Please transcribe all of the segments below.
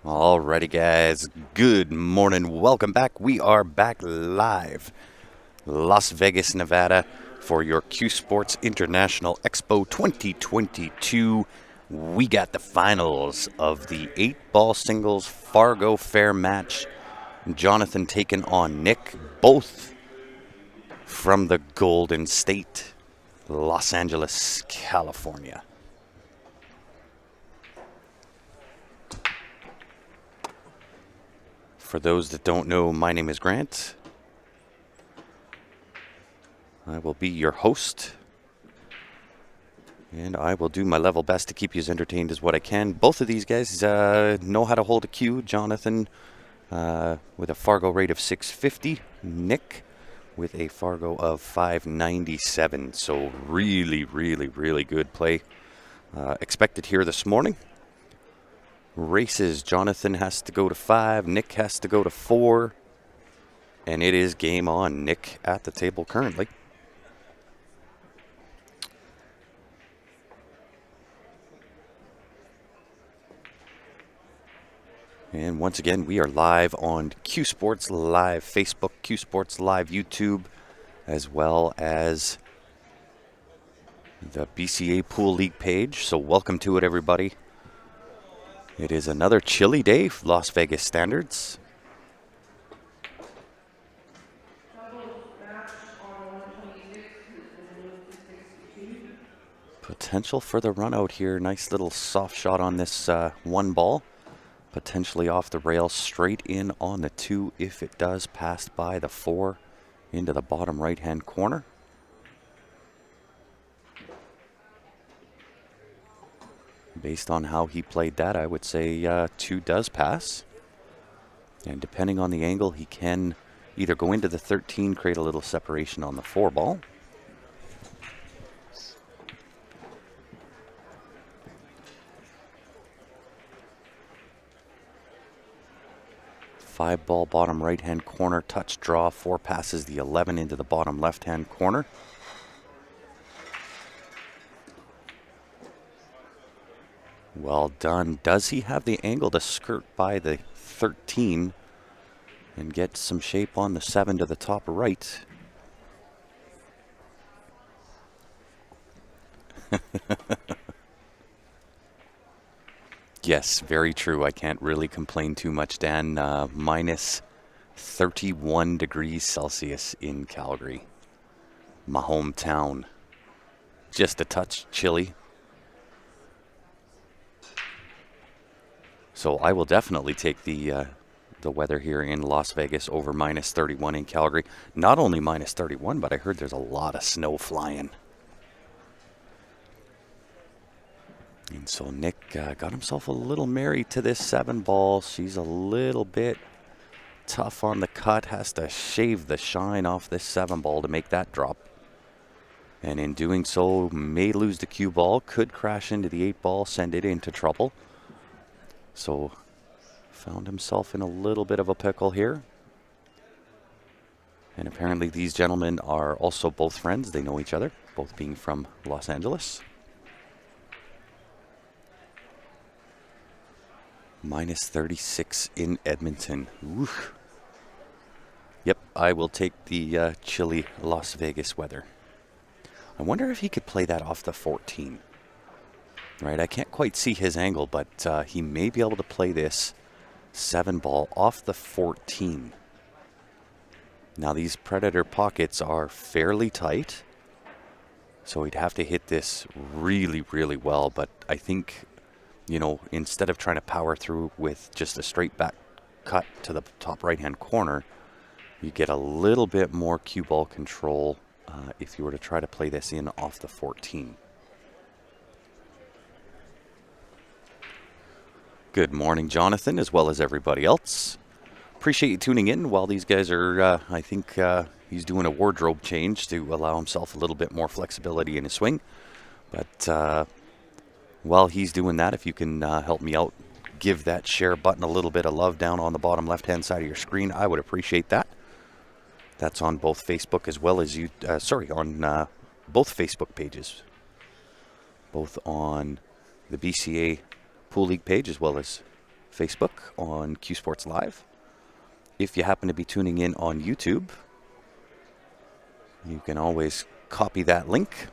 Alrighty, guys. Good morning. Welcome back. We are back live, Las Vegas, Nevada, for your CueSports International Expo 2022. We got the finals of the 8-ball singles Fargo Fair match. Jonathan taking on Nick, both from the Golden State, Los Angeles, California. For those that don't know, my name is Grant. I will be your host, and I will do my level best to keep you as entertained as what I can. Both of these guys know how to hold a cue. Jonathan with a Fargo rate of 650. Nick with a Fargo of 597. So really, really, really good play expected here this morning. Races, Jonathan has to go to 5, Nick has to go to 4, and it is game on. Nick at the table currently. And once again, we are live on CueSports Live Facebook, CueSports Live YouTube, as well as the BCA Pool League page. So welcome to it, everybody. It is another chilly day, Las Vegas standards. Potential for the run out here. Nice little soft shot on this one ball. Potentially off the rail, straight in on the 2 if it does pass by the 4 into the bottom right-hand corner. Based on how he played that, I would say 2 does pass. And depending on the angle, he can either go into the 13, create a little separation on the 4 ball. Five ball, bottom right-hand corner, touch draw, 4 passes the 11 into the bottom left-hand corner. Well done. Does he have the angle to skirt by the 13 and get some shape on the 7 to the top right? Yes, very true. I can't really complain too much, Dan. Minus 31 degrees Celsius in Calgary, my hometown. Just a touch chilly. So I will definitely take the weather here in Las Vegas over minus 31 in Calgary. Not only minus 31, but I heard there's a lot of snow flying. And so Nick got himself a little married to this 7 ball. She's a little bit tough on the cut. Has to shave the shine off this 7 ball to make that drop. And in doing so, may lose the cue ball. Could crash into the 8 ball, send it into trouble. So found himself in a little bit of a pickle here. And apparently these gentlemen are also both friends. They know each other, both being from Los Angeles. Minus 36 in Edmonton. Oof. Yep, I will take the chilly Las Vegas weather. I wonder if he could play that off the 14. Right, I can't quite see his angle, but he may be able to play this 7 ball off the 14. Now these Predator pockets are fairly tight, so he'd have to hit this really, really well. But I think, you know, instead of trying to power through with just a straight back cut to the top right-hand corner, you get a little bit more cue ball control if you were to try to play this in off the 14. Good morning, Jonathan, as well as everybody else. Appreciate you tuning in while these guys are, I think he's doing a wardrobe change to allow himself a little bit more flexibility in his swing. But while he's doing that, if you can help me out, give that share button a little bit of love down on the bottom left-hand side of your screen, I would appreciate that. That's on both Facebook as well as on both Facebook pages. Both on the BCA Pool League page as well as Facebook on CueSports Live. If you happen to be tuning in on YouTube, you can always copy that link.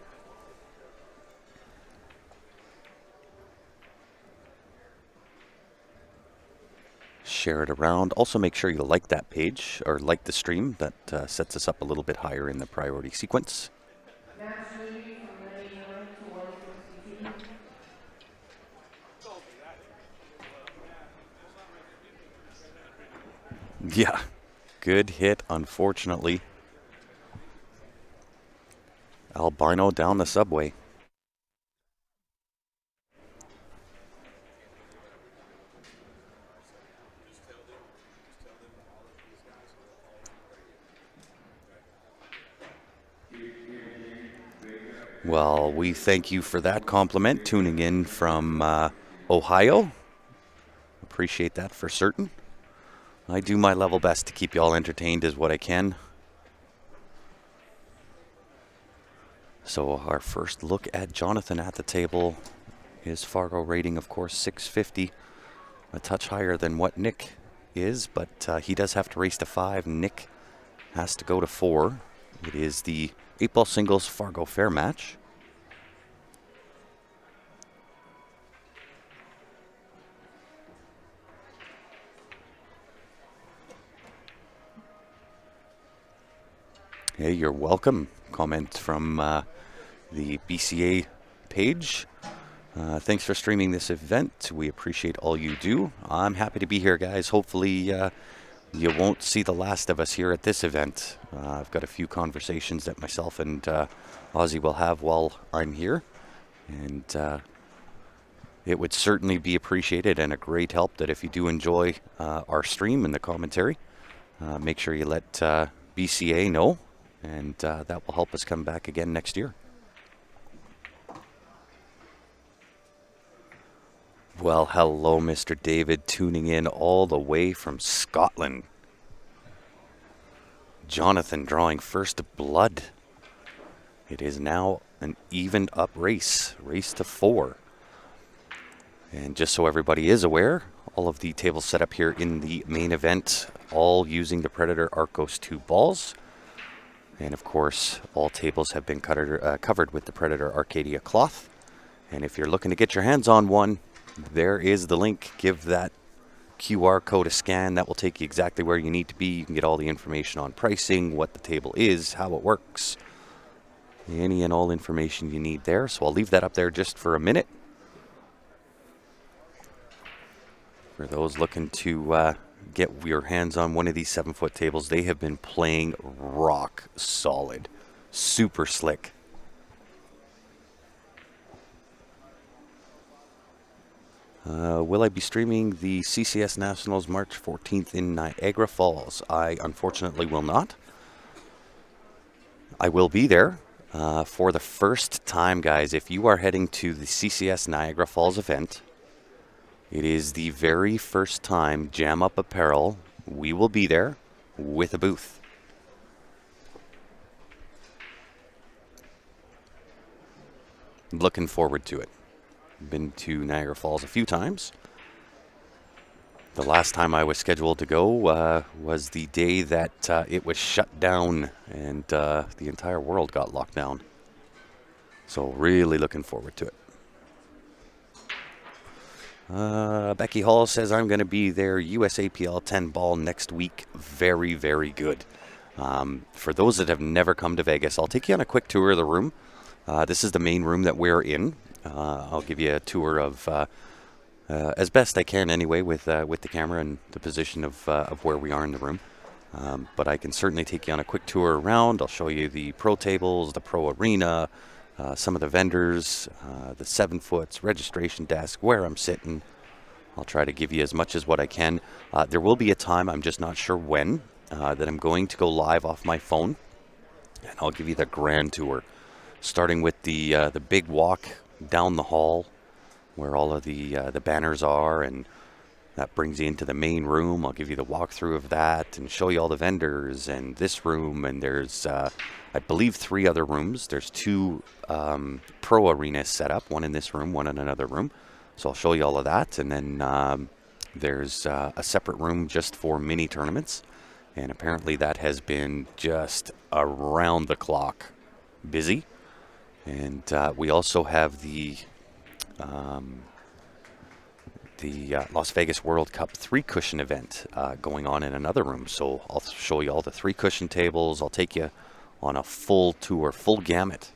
Share it around. Also make sure you like that page or like the stream. That sets us up a little bit higher in the priority sequence. Yeah, good hit, unfortunately. Albino down the subway. Well, we thank you for that compliment, tuning in from Ohio. Appreciate that for certain. I do my level best to keep you all entertained as what I can. So our first look at Jonathan at the table. His Fargo rating, of course, 650. A touch higher than what Nick is, but he does have to race to 5. Nick has to go to 4. It is the 8-ball singles Fargo Fair match. Hey, you're welcome. Comment from the BCA page. Thanks for streaming this event. We appreciate all you do. I'm happy to be here, guys. Hopefully you won't see the last of us here at this event. I've got a few conversations that myself and Ozzy will have while I'm here. And it would certainly be appreciated and a great help that if you do enjoy our stream and the commentary, make sure you let BCA know. And that will help us come back again next year. Well, hello, Mr. David, tuning in all the way from Scotland. Jonathan drawing first blood. It is now an evened up race to 4. And just so everybody is aware, all of the tables set up here in the main event, all using the Predator Arcos 2 balls. And of course, all tables have been covered with the Predator Arcadia cloth. And if you're looking to get your hands on one, there is the link. Give that QR code a scan. That will take you exactly where you need to be. You can get all the information on pricing, what the table is, how it works. Any and all information you need there. So I'll leave that up there just for a minute. For those looking to get your hands on one of these 7-foot tables, they have been playing rock solid. Super slick. Will I be streaming the CCS Nationals March 14th in Niagara Falls? I unfortunately will not. I will be there for the first time, guys. If you are heading to the CCS Niagara Falls event, it is the very first time Jam Up Apparel, we will be there with a booth. Looking forward to it. Been to Niagara Falls a few times. The last time I was scheduled to go was the day that it was shut down and the entire world got locked down. So really looking forward to it. Becky Hall says, I'm going to be there USAPL 10 ball next week. Very, very good. For those that have never come to Vegas, I'll take you on a quick tour of the room. This is the main room that we're in. I'll give you a tour of, as best I can anyway, with the camera and the position of where we are in the room. But I can certainly take you on a quick tour around. I'll show you the pro tables, the pro arena, some of the vendors, the 7-foots, registration desk, where I'm sitting. I'll try to give you as much as what I can. There will be a time, I'm just not sure when, that I'm going to go live off my phone, and I'll give you the grand tour, starting with the big walk down the hall where all of the banners are, and that brings you into the main room. I'll give you the walkthrough of that and show you all the vendors and this room, and there's I believe 3 other rooms. There's 2 pro arenas set up, one in this room, one in another room. So I'll show you all of that, and then There's a separate room just for mini tournaments, and apparently that has been just around the clock busy. And we also have the Las Vegas World Cup 3-cushion event going on in another room. So I'll show you all the 3-cushion tables. I'll take you on a full tour, full gamut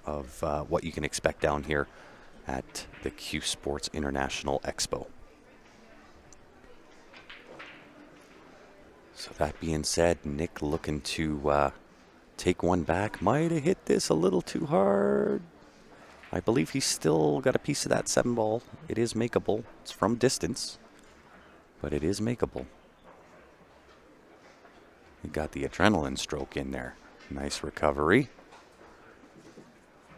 of what you can expect down here at the CueSports International Expo. So that being said, Nick looking to take one back. Might have hit this a little too hard. I believe he's still got a piece of that 7-ball. It is makeable. It's from distance, but it is makeable. He got the adrenaline stroke in there. Nice recovery.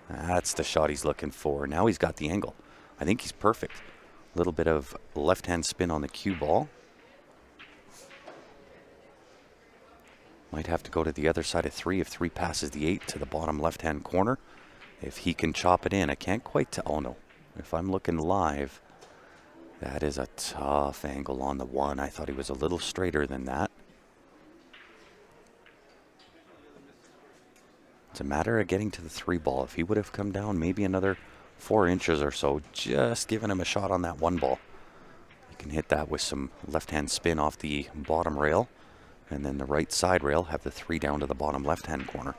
That's the shot he's looking for. Now he's got the angle. I think he's perfect. A little bit of left-hand spin on the cue ball. Might have to go to the other side of 3 if 3 passes the 8 to the bottom left-hand corner. If he can chop it in, I can't quite tell. Oh no, if I'm looking live, that is a tough angle on the 1. I thought he was a little straighter than that. It's a matter of getting to the 3 ball. If he would have come down maybe another 4 inches or so, just giving him a shot on that 1 ball. You can hit that with some left-hand spin off the bottom rail, and then the right side rail, have the 3 down to the bottom left-hand corner.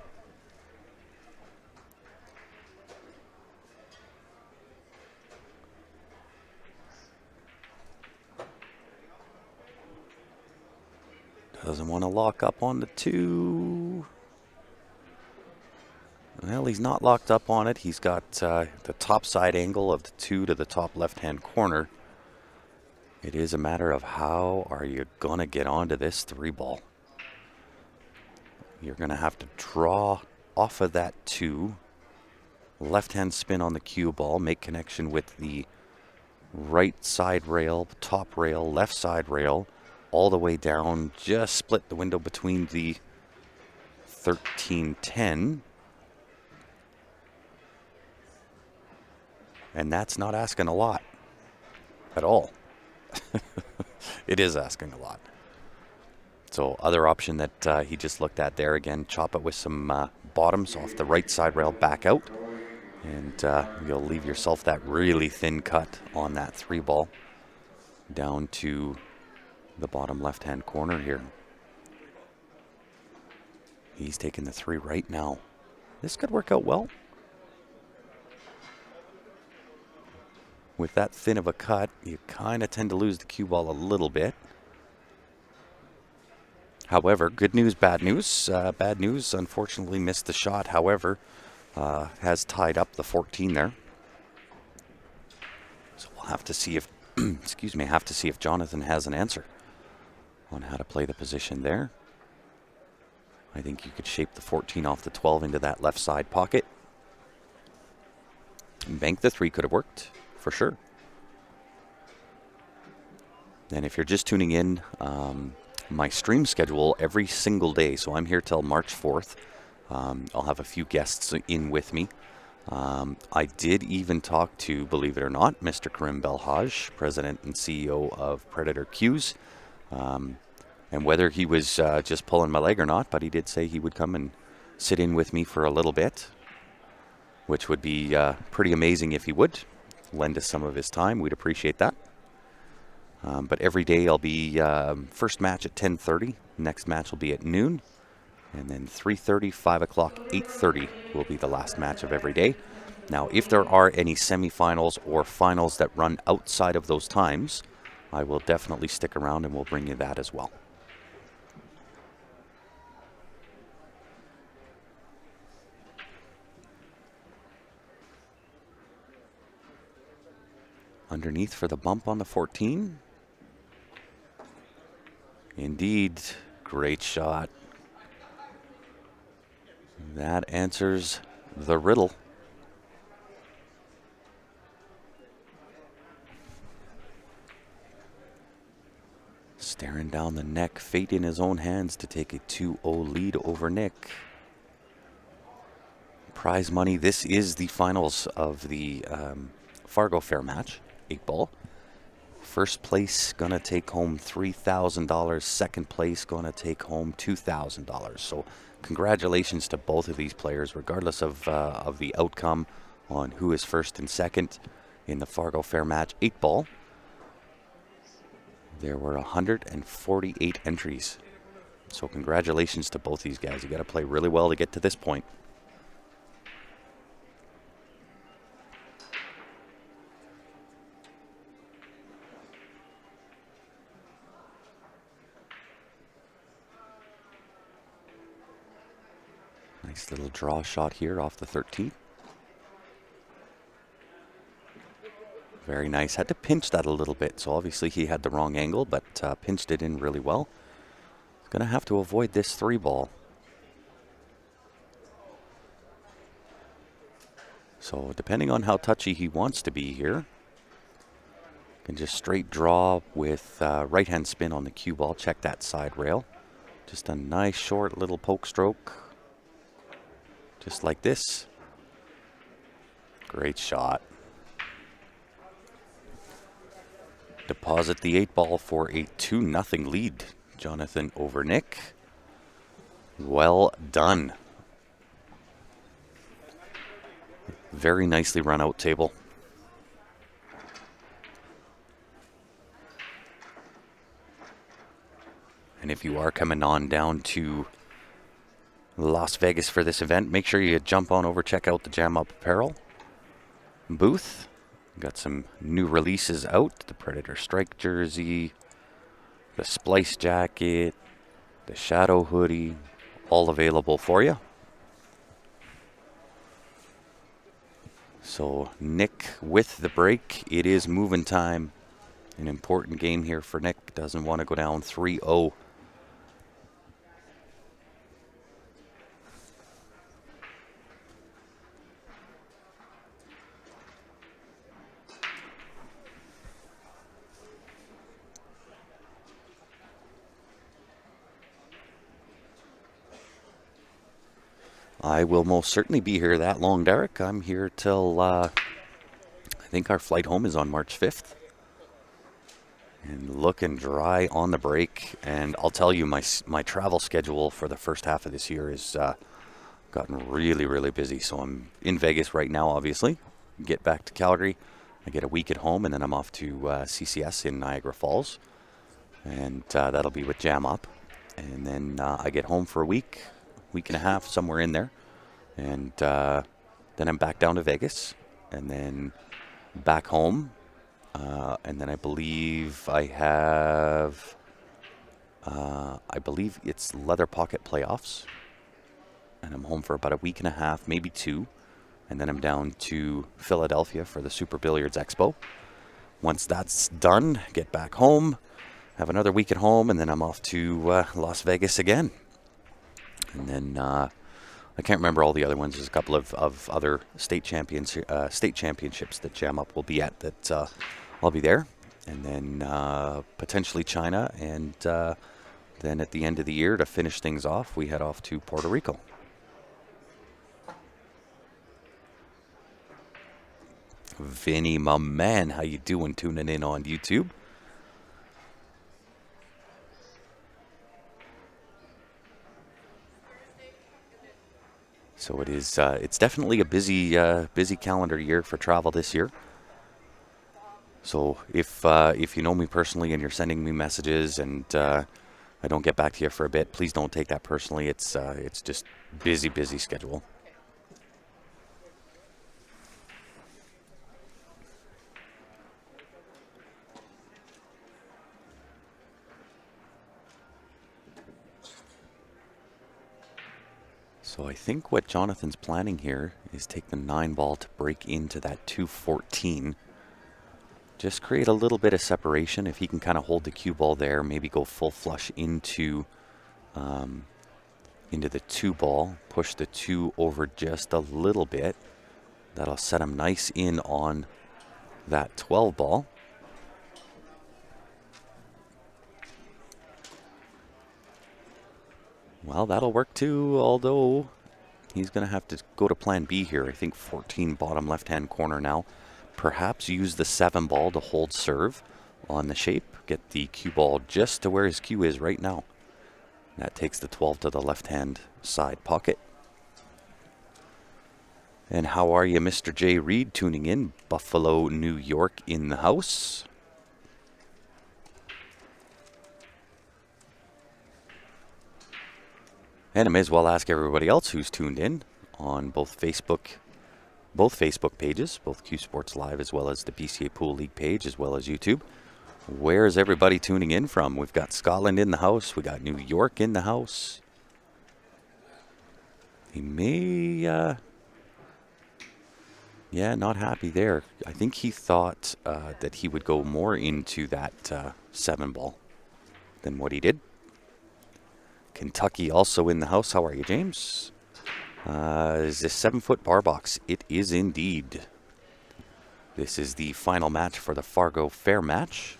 Doesn't want to lock up on the 2. Well, he's not locked up on it. He's got the top side angle of the 2 to the top left-hand corner. It is a matter of how are you going to get onto this 3 ball. You're going to have to draw off of that 2. Left-hand spin on the cue ball. Make connection with the right side rail, top rail, left side rail, all the way down. Just split the window between the 13-10. And that's not asking a lot at all. It is asking a lot. So other option that he just looked at there, again, chop it with some bottoms off the right side rail back out. And you'll leave yourself that really thin cut on that 3 ball down to the bottom left-hand corner here. He's taking the 3 right now. This could work out well. With that thin of a cut, you kind of tend to lose the cue ball a little bit. However, good news, bad news. Bad news, unfortunately missed the shot. However, has tied up the 14 there. So we'll have to see if, excuse me, have to see if Jonathan has an answer on how to play the position there. I think you could shape the 14 off the 12 into that left side pocket. Bank the 3 could have worked, for sure. And if you're just tuning in, my stream schedule every single day, so I'm here till March 4th. I'll have a few guests in with me. I did even talk to, believe it or not, Mr. Karim Belhaj, President and CEO of Predator Cues. And whether he was just pulling my leg or not, but he did say he would come and sit in with me for a little bit, which would be pretty amazing if he would lend us some of his time. We'd appreciate that. But every day I'll be first match at 10:30. Next match will be at noon. And then 3:30, 5 o'clock, 8:30 will be the last match of every day. Now, if there are any semifinals or finals that run outside of those times, I will definitely stick around and we'll bring you that as well. Underneath for the bump on the 14. Indeed, great shot. That answers the riddle. Staring down the neck, fate in his own hands to take a 2-0 lead over Nick. Prize money, this is the finals of the Fargo Fair match, 8 ball. First place gonna take home $3,000. Second place gonna take home $2,000. So congratulations to both of these players, regardless of the outcome on who is first and second in the Fargo Fair Match 8-ball. There were 148 entries. So congratulations to both these guys. You got to play really well to get to this point. Nice little draw shot here off the 13th. Very nice. Had to pinch that a little bit, so obviously he had the wrong angle, but pinched it in really well. Going to have to avoid this 3-ball. So depending on how touchy he wants to be here, can just straight draw with right-hand spin on the cue ball. Check that side rail. Just a nice short little poke stroke. Just like this. Great shot. Deposit the 8-ball for a 2-0 lead. Jonathan over Nick. Well done. Very nicely run out table. And if you are coming on down to Las Vegas for this event, make sure you jump on over, check out the Jam Up Apparel booth. Got some new releases out. The Predator Strike jersey, the Splice jacket, the Shadow hoodie, all available for you. So Nick with the break. It is moving time. An important game here for Nick. Doesn't want to go down 3-0. I will most certainly be here that long, Derek. I'm here till, I think our flight home is on March 5th. And looking dry on the break. And I'll tell you, my travel schedule for the first half of this year has gotten really, really busy. So I'm in Vegas right now, obviously. Get back to Calgary. I get a week at home, and then I'm off to CCS in Niagara Falls. And that'll be with Jam Up. And then I get home for a week and a half, somewhere in there. And then I'm back down to Vegas, and then back home. And then I believe I have, I believe it's Leather Pocket Playoffs. And I'm home for about a week and a half, maybe 2. And then I'm down to Philadelphia for the Super Billiards Expo. Once that's done, get back home, have another week at home, and then I'm off to Las Vegas again. And then I can't remember all the other ones. There's a couple of other state championships that Jam Up will be at that I'll be there. And then potentially China. And then at the end of the year, to finish things off, we head off to Puerto Rico. Vinny, my man, how you doing tuning in on YouTube? So it is. It's definitely a busy calendar year for travel this year. So if you know me personally and you're sending me messages and I don't get back to you for a bit, please don't take that personally. It's just busy schedule. So I think what Jonathan's planning here is take the 9-ball to break into that 214. Just create a little bit of separation. If he can kind of hold the cue ball there, maybe go full flush into the 2-ball, push the 2 over just a little bit. That'll set him nice in on that 12-ball. Well, that'll work too, although he's going to have to go to plan B here. I think 14 bottom left-hand corner now. Perhaps use the 7-ball to hold serve. on the shape. Get the cue ball just to where his cue is right now. That takes the 12 to the left-hand side pocket. And how are you, Mr. J. Reed, tuning in? Buffalo, New York in the house. And I may as well ask everybody else who's tuned in on both Facebook pages, both CueSports Live as well as the PCA Pool League page as well as YouTube. Where's everybody tuning in from? We've got Scotland in the house. We got New York in the house. He may, yeah, not happy there. I think he thought that he would go more into that 7 ball than what he did. Kentucky also in the house. How are you, James? Is this 7-foot bar box? It is indeed. This is the final match for the Fargo Fair match.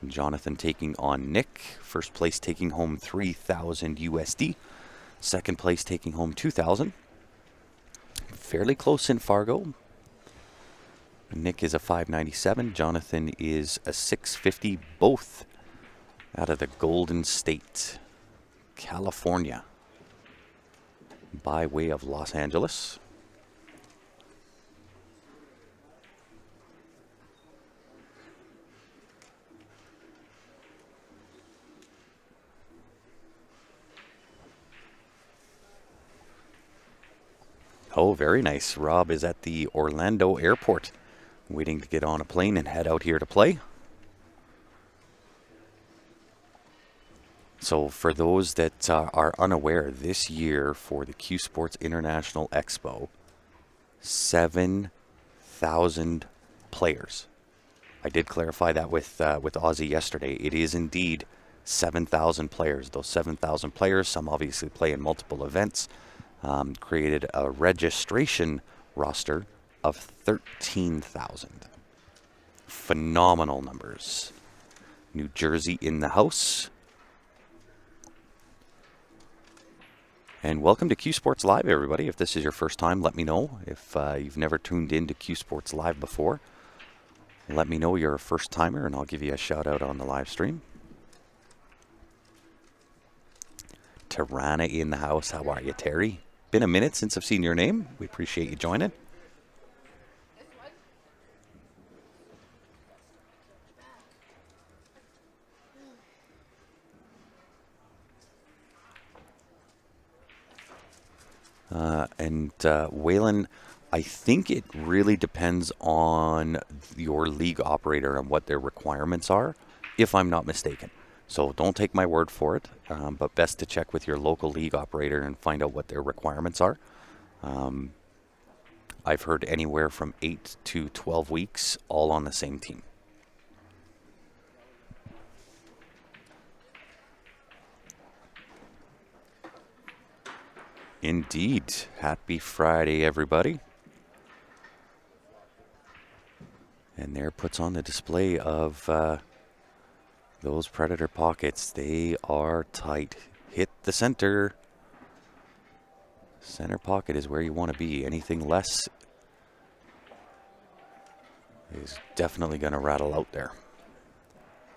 Jonathan taking on Nick. First place taking home 3,000 USD. Second place taking home 2,000. Fairly close in Fargo. Nick is a 597. Jonathan is a 650. Both out of the Golden State, California, by way of Los Angeles. Oh, very nice. Rob is at the Orlando airport, waiting to get on a plane and head out here to play. So for those that are unaware, this year for the CueSports International Expo, 7,000 players. I did clarify that with Ozzy yesterday. It is indeed 7,000 players. Those 7,000 players, some obviously play in multiple events, created a registration roster of 13,000. Phenomenal numbers. New Jersey in the house. And welcome to CueSports Live, everybody. If this is your first time, let me know. If you've never tuned in to CueSports Live before, let me know you're a first-timer, and I'll give you a shout-out on the live stream. Tirana in the house. How are you, Terry? Been a minute since I've seen your name. We appreciate you joining. Waylon, I think it really depends on your league operator and what their requirements are, if I'm not mistaken. So don't take my word for it, but best to check with your local league operator and find out what their requirements are. I've heard anywhere from 8 to 12 weeks, all on the same team. Indeed. Happy Friday, everybody. And there puts on the display of those Predator pockets. They are tight. Hit the center. Center pocket is where you want to be. Anything less is definitely going to rattle out there.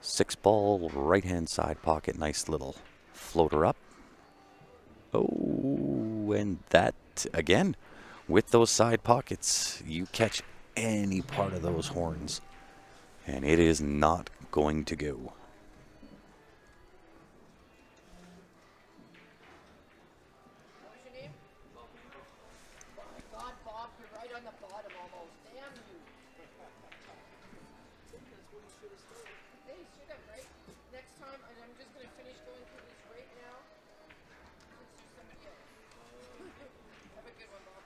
6-ball, right-hand side pocket. Nice little floater up. Oh, and that, again, with those side pockets, you catch any part of those horns, and it is not going to go. What's your name? God, Bob, you're right on the bottom almost. Damn you. That's what he should have started. They should have, right? Next time, and I'm just going to finish going through this right now. Let's do somebody else. Have a good one, Bob.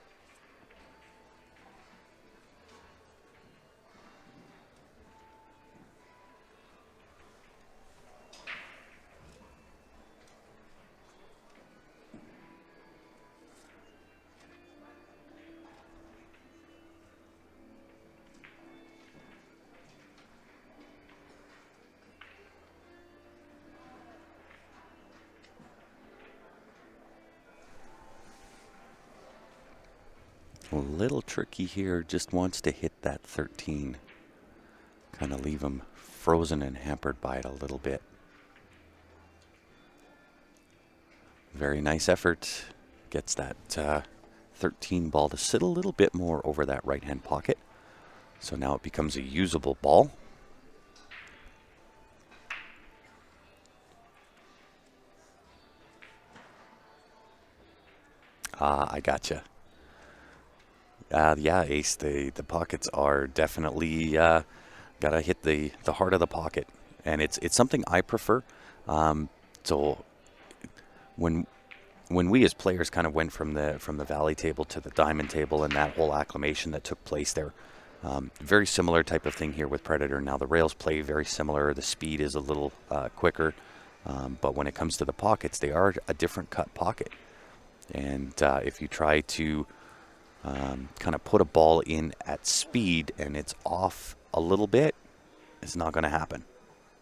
A little tricky here, just wants to hit that 13. Kind of leave him frozen and hampered by it a little bit. Very nice effort. Gets that 13 ball to sit a little bit more over that right-hand pocket. So now it becomes a usable ball. I gotcha. Yeah, Ace, the pockets are definitely gotta hit the heart of the pocket, and it's something I prefer. So when we as players kind of went from the valley table to the diamond table and that whole acclimation that took place there, very similar type of thing here with Predator. Now the rails play very similar. The speed is a little quicker, but when it comes to the pockets, they are a different cut pocket. And if you try to kind of put a ball in at speed and it's off a little bit, it's not going to happen,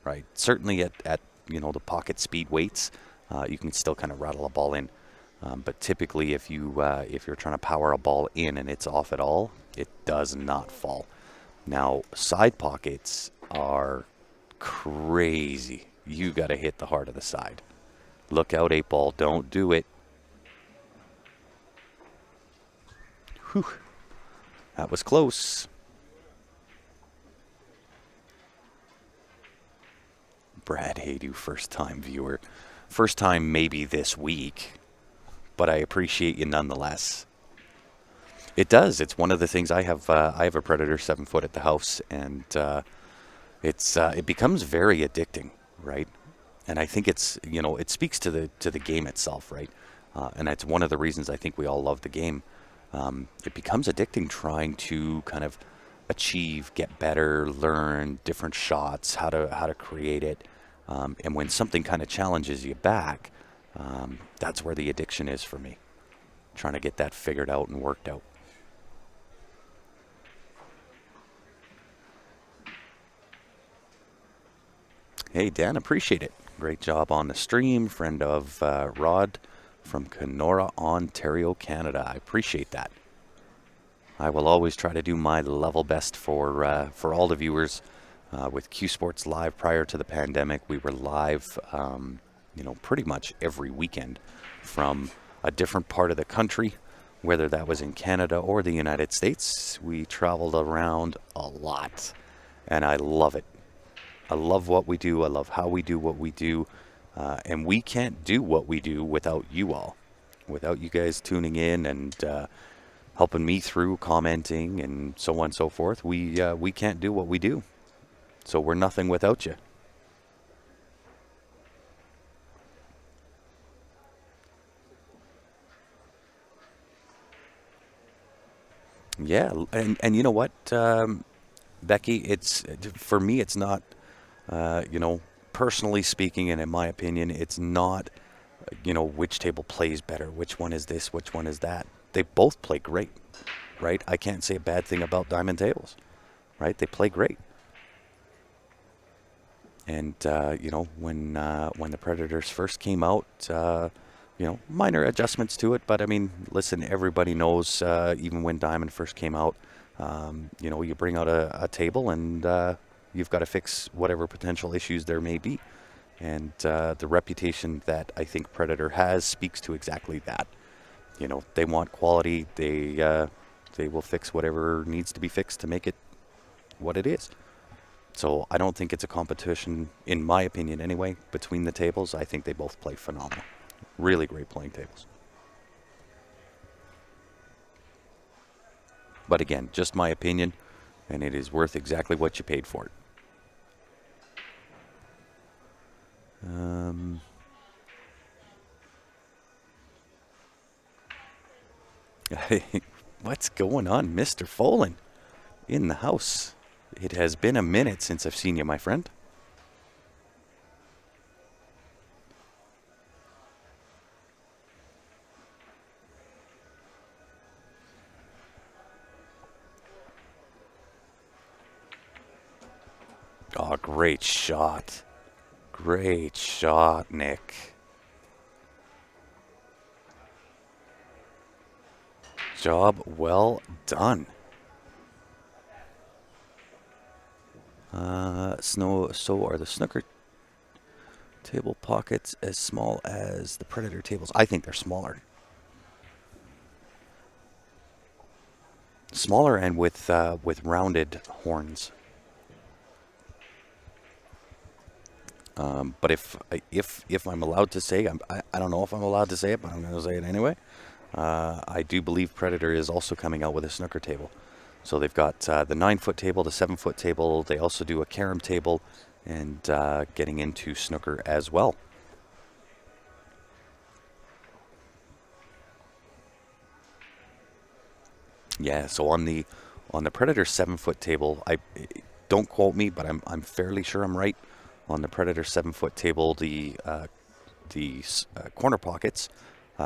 right? Certainly at the pocket speed weights, you can still kind of rattle a ball in. But typically, if you're trying to power a ball in and it's off at all, it does not fall. Now, side pockets are crazy. You got to hit the heart of the side. Look out, 8-ball. Don't do it. Whew. That was close. Brad Haydu, first-time viewer. First time maybe this week, but I appreciate you nonetheless. It does. It's one of the things I have. I have a Predator 7-foot at the house, and it becomes very addicting, right? And I think it speaks to the game itself, right? And that's one of the reasons I think we all love the game. It becomes addicting trying to kind of achieve, get better, learn different shots, how to create it. And when something kind of challenges you back, that's where the addiction is for me. Trying to get that figured out and worked out. Hey, Dan, appreciate it. Great job on the stream. Friend of Rod from Kenora, Ontario, Canada. I appreciate that. I will always try to do my level best for all the viewers. With CueSports Live prior to the pandemic, we were live, pretty much every weekend from a different part of the country, whether that was in Canada or the United States. We traveled around a lot, and I love it. I love what we do. I love how we do what we do. And we can't do what we do without you all, without you guys tuning in and helping me through, commenting, and so on and so forth. We can't do what we do. So we're nothing without you. Yeah, and you know what, Becky? It's for me. It's not, personally speaking, and in my opinion, it's not, which table plays better, which one is this, which one is that. They both play great, right? I can't say a bad thing about diamond tables, right? They play great. And when the Predators first came out, minor adjustments to it. But I mean, listen, everybody knows. Even when Diamond first came out, you bring out a table and you've got to fix whatever potential issues there may be. And the reputation that I think Predator has speaks to exactly that. They want quality. They will fix whatever needs to be fixed to make it what it is. So I don't think it's a competition, in my opinion anyway, between the tables. I think they both play phenomenal. Really great playing tables. But again, just my opinion, and it is worth exactly what you paid for it. What's going on, Mr. Folan? In the house. It has been a minute since I've seen you, my friend. Oh, great shot. Great shot, Nick. Job well done. So are the snooker table pockets as small as the predator tables? I think they're smaller. Smaller and with rounded horns. But if I'm allowed to say, I don't know if I'm allowed to say it, but I'm going to say it anyway. I do believe Predator is also coming out with a snooker table. So they've got the 9-foot table, the 7-foot table. They also do a carom table, and getting into snooker as well. Yeah. So on the Predator 7-foot table, I don't quote me, but I'm fairly sure I'm right. On the Predator 7-foot table, the corner pockets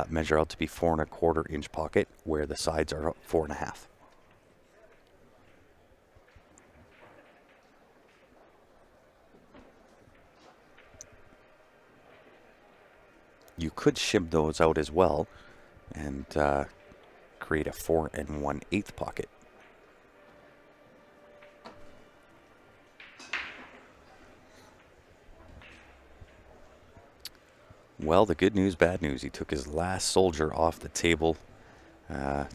measure out to be 4.25-inch pocket, where the sides are 4.5. You could shim those out as well and create a 4 1/8 pocket. Well, the good news, bad news. He took his last soldier off the table.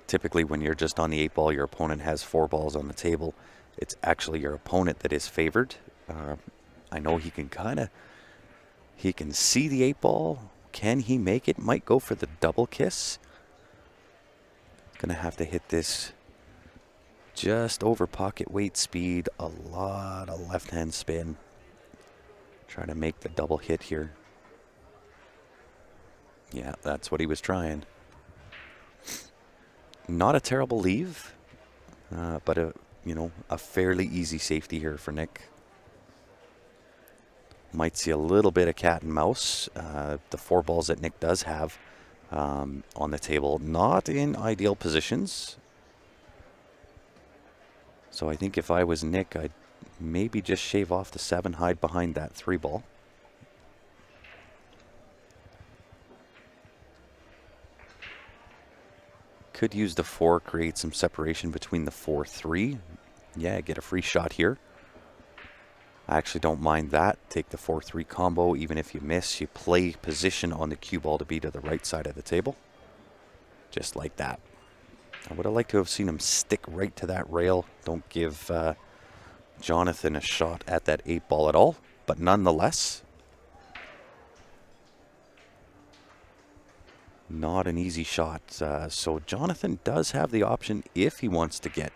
Typically, when you're just on the 8-ball, your opponent has 4 balls on the table. It's actually your opponent that is favored. I know he can see the 8-ball. Can he make it? Might go for the double kiss. Gonna have to hit this just over pocket weight speed. A lot of left-hand spin. Try to make the double hit here. Yeah, that's what he was trying. Not a terrible leave, but a fairly easy safety here for Nick. Might see a little bit of cat and mouse. The 4 balls that Nick does have on the table, not in ideal positions. So I think if I was Nick, I'd maybe just shave off the 7, hide behind that 3 ball. Could use the 4, create some separation between the 4-3. Yeah, get a free shot here. I actually don't mind that. Take the 4-3 combo. Even if you miss, you play position on the cue ball to be to the right side of the table. Just like that. I would have liked to have seen him stick right to that rail. Don't give Jonathan a shot at that 8-ball at all. But nonetheless, not an easy shot. So Jonathan does have the option, if he wants to get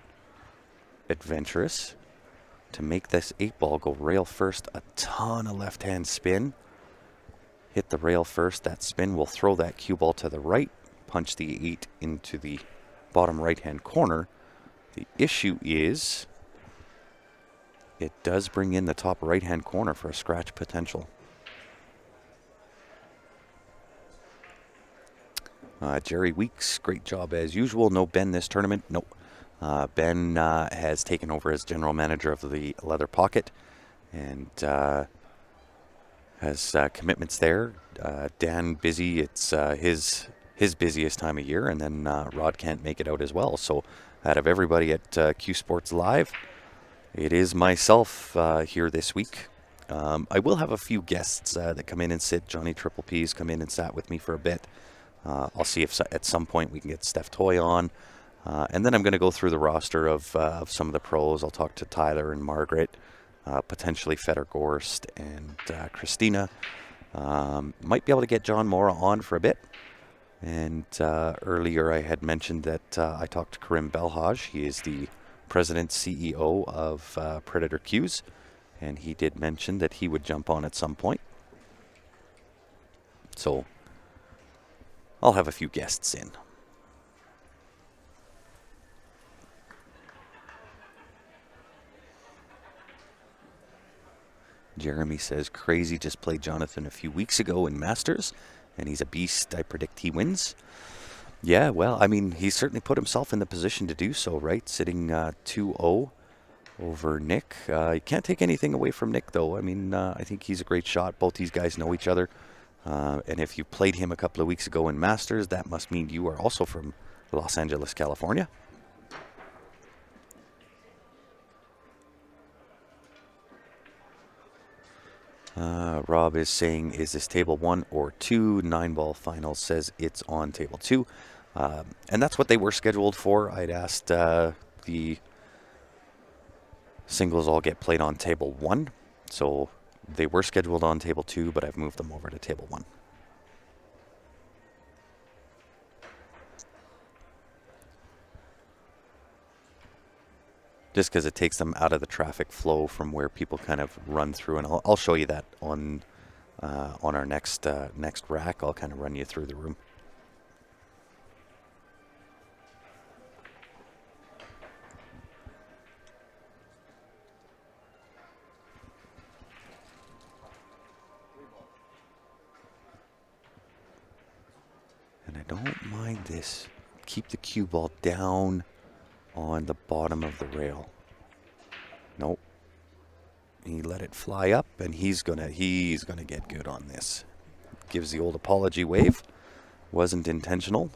adventurous, to make this 8-ball go rail first. A ton of left-hand spin. Hit the rail first. That spin will throw that cue ball to the right. Punch the 8 into the bottom right-hand corner. The issue is it does bring in the top right-hand corner for a scratch potential. Jerry Weeks, great job as usual. No Ben this tournament. Nope. Ben has taken over as general manager of the Leather Pocket and has commitments there. Dan busy. It's his busiest time of year, and then Rod can't make it out as well. So out of everybody at CueSports Live, it is myself here this week. I will have a few guests that come in and sit. Johnny Triple P's come in and sat with me for a bit. I'll see if at some point we can get Steph Toy on. And then I'm going to go through the roster of some of the pros. I'll talk to Tyler and Margaret, potentially Feder Gorst and Christina. Might be able to get John Mora on for a bit. And earlier I had mentioned that I talked to Karim Belhaj. He is the president CEO of Predator Cues. And he did mention that he would jump on at some point. So I'll have a few guests in. Jeremy says, crazy, just played Jonathan a few weeks ago in Masters, and he's a beast. I predict he wins. Yeah, well, I mean, he's certainly put himself in the position to do so, right? Sitting 2-0 over Nick. You can't take anything away from Nick, though. I mean, I think he's a great shot. Both these guys know each other. And if you played him a couple of weeks ago in Masters, that must mean you are also from Los Angeles, California. Rob is saying, is this table 1 or 2? 9-ball final says it's on table 2. And that's what they were scheduled for. I'd asked the singles all get played on table 1. So they were scheduled on table 2, but I've moved them over to table 1. Just because it takes them out of the traffic flow from where people kind of run through. And I'll show you that on our next rack. I'll kind of run you through the room. And I don't mind this. Keep the cue ball down on the bottom of the rail. Nope. He let it fly up, and he's gonna get good on this. Gives the old apology wave. Wasn't intentional.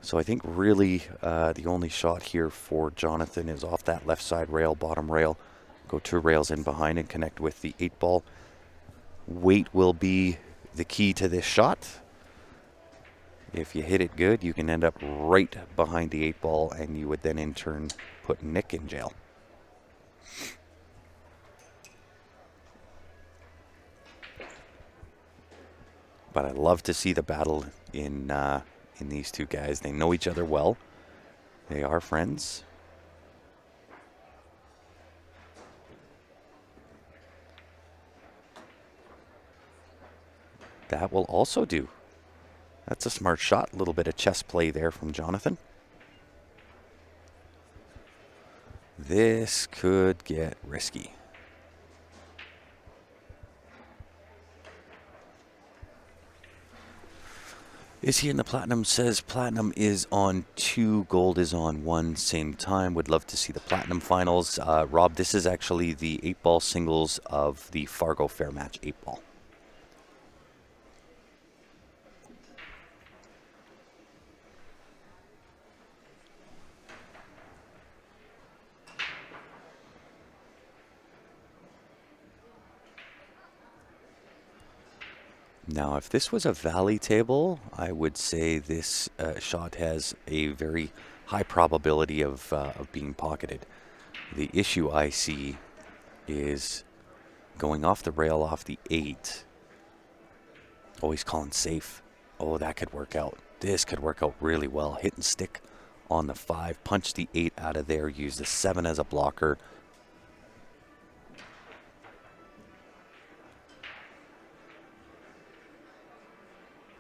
So I think really the only shot here for Jonathan is off that left side rail, bottom rail. Go 2 rails in behind and connect with the 8-ball. Weight will be the key to this shot. If you hit it good, you can end up right behind the 8-ball, and you would then in turn put Nick in jail. But I love to see the battle in these two guys. They know each other well. They are friends. That will also do. That's a smart shot. A little bit of chess play there from Jonathan. This could get risky. Is he in the platinum? Says platinum is on 2, gold is on 1, same time. Would love to see the platinum finals. Rob, this is actually the 8-ball singles of the Fargo Fair Match 8-ball. Now, if this was a valley table, I would say this shot has a very high probability of being pocketed. The issue I see is going off the rail off the 8. Oh, he's calling safe. Oh, that could work out. This could work out really well. Hit and stick on the 5. Punch the 8 out of there. Use the 7 as a blocker.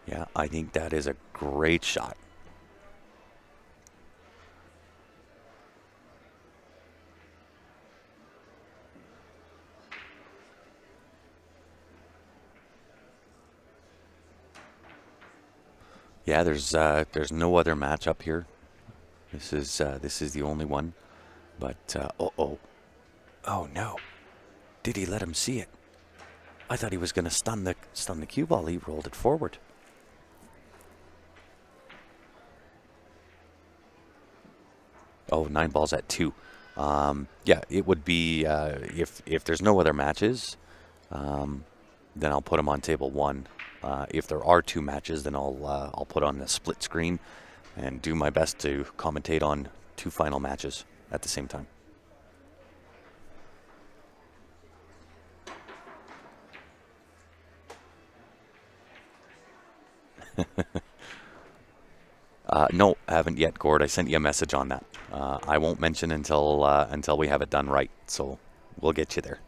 Yeah, I think that is a great shot. Yeah, there's no other match up here. This is the only one. But oh no! Did he let him see it? I thought he was going to stun the cue ball. He rolled it forward. Oh, 9 balls at 2. Yeah, it would be if there's no other matches, then I'll put them on table 1. If there are 2 matches, then I'll put on the split screen and do my best to commentate on 2 final matches at the same time. No, I haven't yet, Gord. I sent you a message on that. I won't mention until we have it done right. So we'll get you there.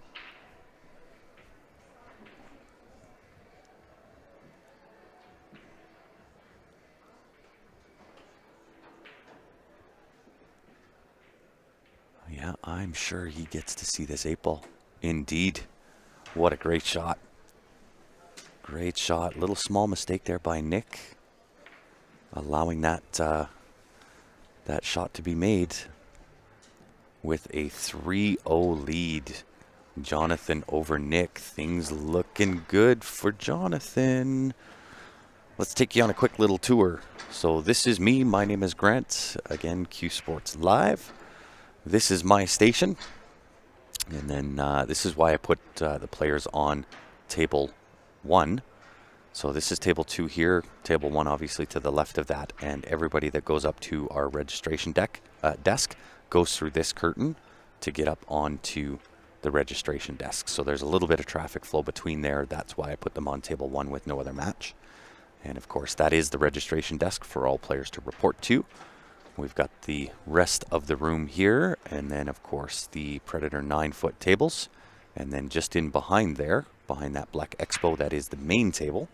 Yeah, I'm sure he gets to see this 8-ball. Indeed. What a great shot. Great shot. Little small mistake there by Nick, allowing that shot to be made with a 3-0 lead. Jonathan over Nick. Things looking good for Jonathan. Let's take you on a quick little tour. So this is me. My name is Grant. Again, CueSports Live. This is my station. And then this is why I put the players on table 1. So this is table 2 here, table 1 obviously to the left of that, and everybody that goes up to our registration desk goes through this curtain to get up onto the registration desk. So there's a little bit of traffic flow between there. That's why I put them on table 1 with no other match. And of course that is the registration desk for all players to report to. We've got the rest of the room here, and then of course the Predator 9-foot tables. And then just in behind there, behind that black Expo, that is the main table.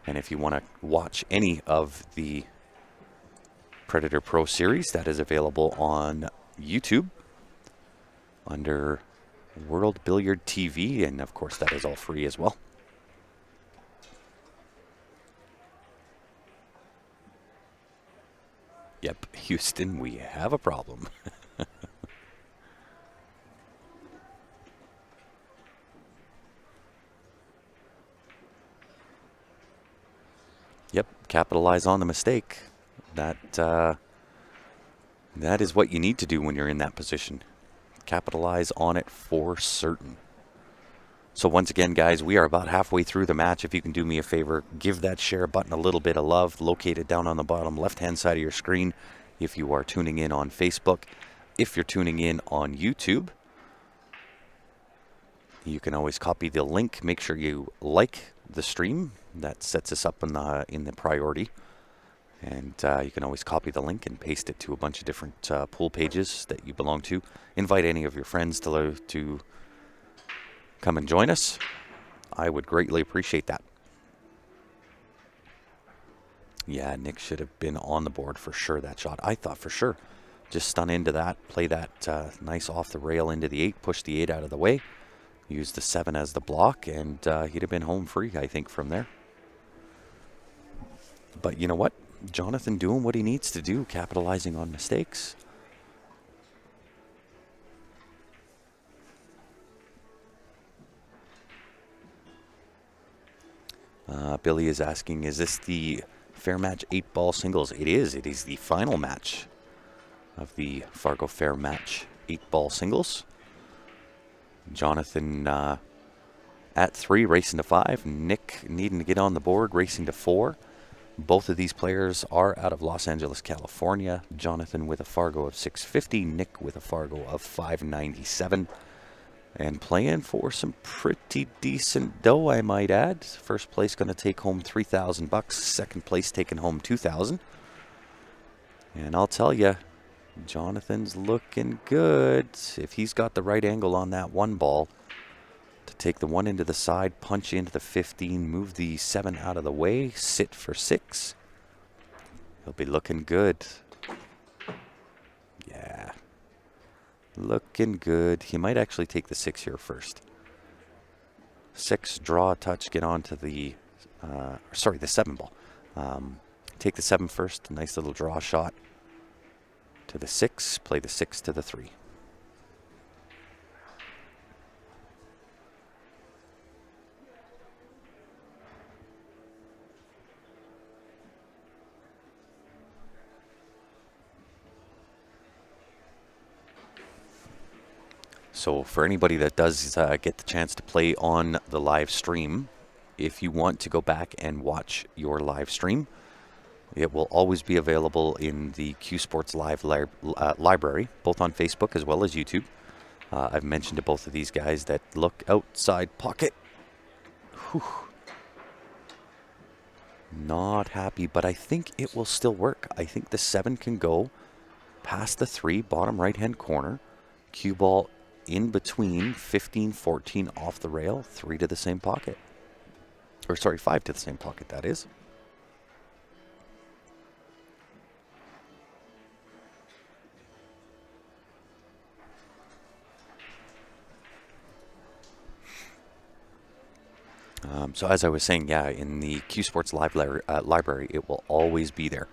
And if you want to watch any of the Predator Pro Series, that is available on YouTube under World Billiard TV, and of course that is all free as well. Yep, Houston, we have a problem. Yep, capitalize on the mistake. That is what you need to do when you're in that position. Capitalize on it for certain. So once again, guys, we are about halfway through the match. If you can do me a favor, give that share button a little bit of love. Locate it down on the bottom left-hand side of your screen if you are tuning in on Facebook. If you're tuning in on YouTube, you can always copy the link. Make sure you like the stream. That sets us up in the priority. And you can always copy the link and paste it to a bunch of different pool pages that you belong to. Invite any of your friends to come and join us. I would greatly appreciate that. Yeah, Nick should have been on the board for sure, that shot. I thought for sure. Just stun into that, play that nice off the rail into the 8, push the 8 out of the way, use the 7 as the block, and he'd have been home free, I think, from there. But you know what? Jonathan doing what he needs to do, capitalizing on mistakes. Billy is asking, is this the Fair Match 8-ball singles? It is. It is the final match of the Fargo Fair Match 8-ball singles. Jonathan at 3, racing to 5. Nick needing to get on the board, racing to 4. Both of these players are out of Los Angeles, California. Jonathan with a Fargo of 650, Nick with a Fargo of 597. And playing for some pretty decent dough, I might add. First place going to take home $3,000. Second place taking home $2,000. And I'll tell you, Jonathan's looking good. If he's got the right angle on that 1 ball to take the 1 into the side, punch into the 15, move the 7 out of the way, sit for 6. He'll be looking good. Yeah. Looking good. He might actually take the 6 here first. 6, draw a touch, get on to the, the 7 ball. Take the 7 first, nice little draw shot to the 6, play the 6 to the 3. So for anybody that does get the chance to play on the live stream, if you want to go back and watch your live stream, it will always be available in the CueSports Live library, both on Facebook as well as YouTube. I've mentioned to both of these guys that look outside pocket. Whew. Not happy, but I think it will still work. I think the 7 can go past the 3, bottom right-hand corner. Cue ball in between, 15, 14 off the rail, 3 to the same pocket. Or sorry, 5 to the same pocket, that is. So as I was saying, yeah, in the CueSports library, it will always be there.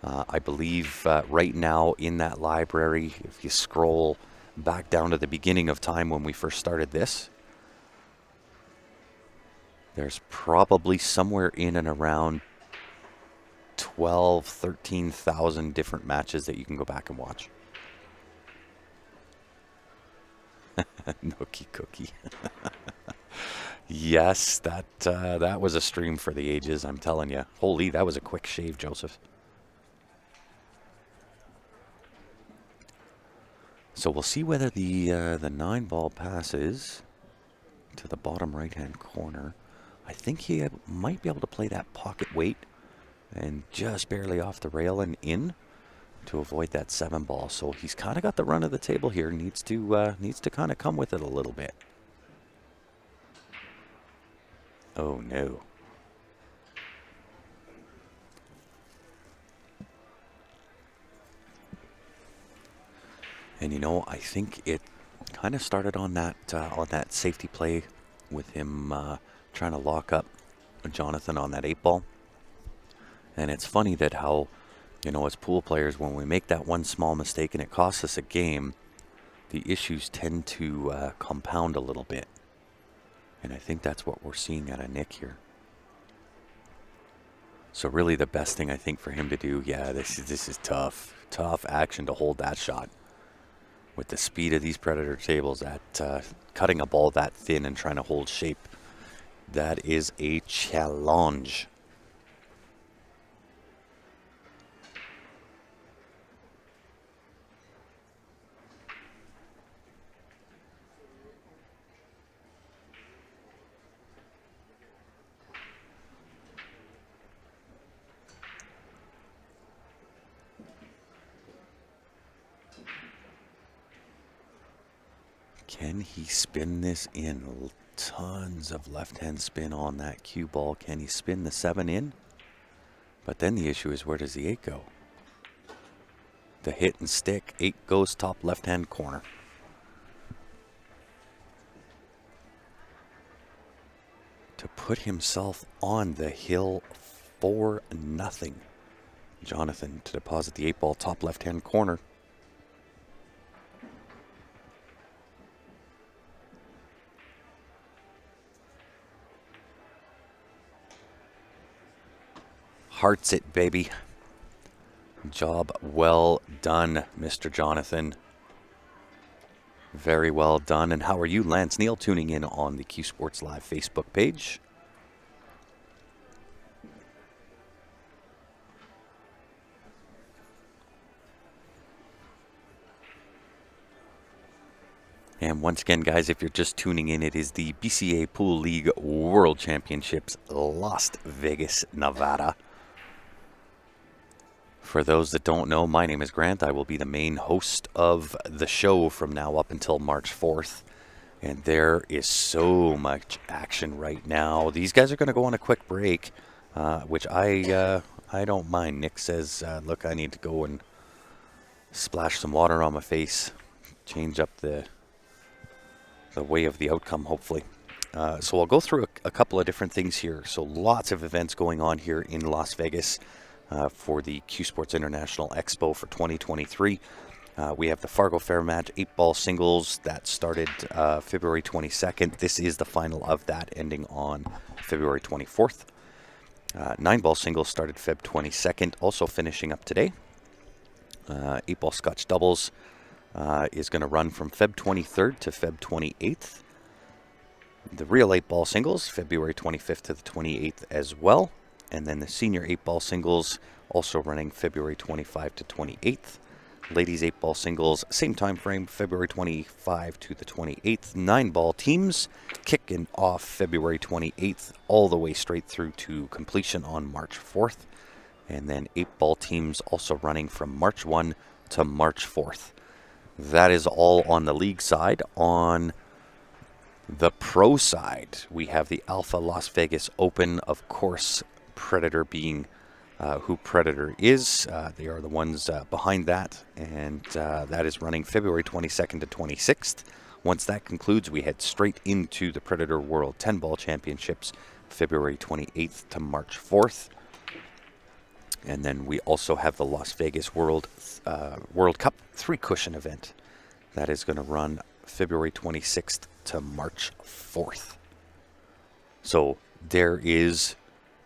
I believe right now in that library, if you scroll back down to the beginning of time when we first started this, there's probably somewhere in and around 12, 13,000 different matches that you can go back and watch. Nookie Cookie. Yes, that was a stream for the ages, I'm telling you. Holy, that was a quick shave, Joseph. So we'll see whether the 9-ball passes to the bottom right-hand corner. I think he might be able to play that pocket weight and just barely off the rail and in to avoid that 7-ball. So he's kind of got the run of the table here. Needs to kind of come with it a little bit. Oh no. And you know, I think it kind of started on that safety play with him trying to lock up Jonathan on that 8-ball. And it's funny that how, you know, as pool players, when we make that one small mistake and it costs us a game, the issues tend to compound a little bit. And I think that's what we're seeing out of Nick here. So really the best thing I think for him to do, yeah, this is tough. Tough action to hold that shot. With the speed of these Predator tables, at cutting a ball that thin and trying to hold shape, that is a challenge. Can he spin this in? Tons of left-hand spin on that cue ball. Can he spin the 7 in? But then the issue is, where does the 8 go? The hit and stick. 8 goes top left-hand corner. To put himself on the hill for nothing. Jonathan to deposit the 8-ball top left-hand corner. Hearts it, baby. Job well done, Mr. Jonathan. Very well done. And how are you, Lance Neal, tuning in on the CueSports Live Facebook page? And once again, guys, if you're just tuning in, it is the BCA Pool League World Championships, Las Vegas, Nevada. For those that don't know, my name is Grant. I will be the main host of the show from now up until March 4th. And there is so much action right now. These guys are going to go on a quick break, which I don't mind. Nick says, look, I need to go and splash some water on my face, change up the way of the outcome, hopefully. So I'll go through a couple of different things here. So lots of events going on here in Las Vegas for the CueSports International Expo for 2023. We have the Fargo Fair match, 8-ball singles that started February 22nd. This is the final of that, ending on February 24th. 9-ball singles started Feb 22nd, also finishing up today. 8-ball Scotch doubles is going to run from Feb 23rd to Feb 28th. The real 8-ball singles, February 25th to the 28th as well. And then the senior 8-ball singles also running February 25 to 28th. Ladies 8-ball singles, same time frame, February 25 to the 28th. 9-ball teams kicking off February 28th all the way straight through to completion on March 4th. And then 8-ball teams also running from March 1 to March 4th. That is all on the league side. On the pro side, we have the Alpha Las Vegas Open. Of course, Predator being who Predator is. They are the ones behind that, and that is running February 22nd to 26th. Once that concludes, we head straight into the Predator World 10-Ball Championships, February 28th to March 4th. And then we also have the Las Vegas World Cup 3-cushion event. That is going to run February 26th to March 4th. So there is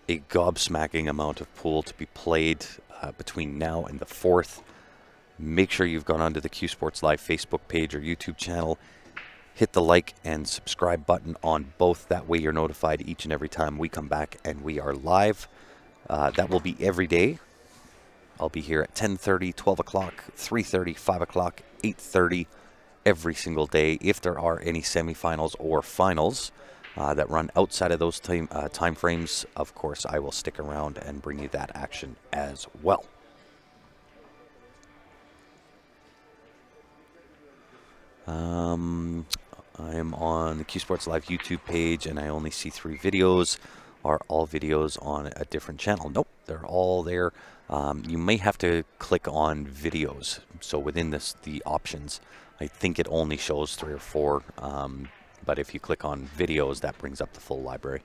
a gobsmacking amount of pool to be played between now and the 4th. Make sure you've gone onto the CueSports Live Facebook page or YouTube channel. hit the like and subscribe button on both. That way you're notified each and every time we come back and we are live. That will be every day. I'll be here at 10:30, 12 o'clock, 3:30, 5 o'clock, 8:30 every single day. If there are any semifinals or finals that run outside of those time frames, of course, I will stick around and bring you that action as well. I'm on the CueSports Live YouTube page, and I only see 3 videos. Are all videos on a different channel? Nope, they're all there. You may have to click on videos. So within the options, I think it only shows 3 or 4. But if you click on videos, that brings up the full library.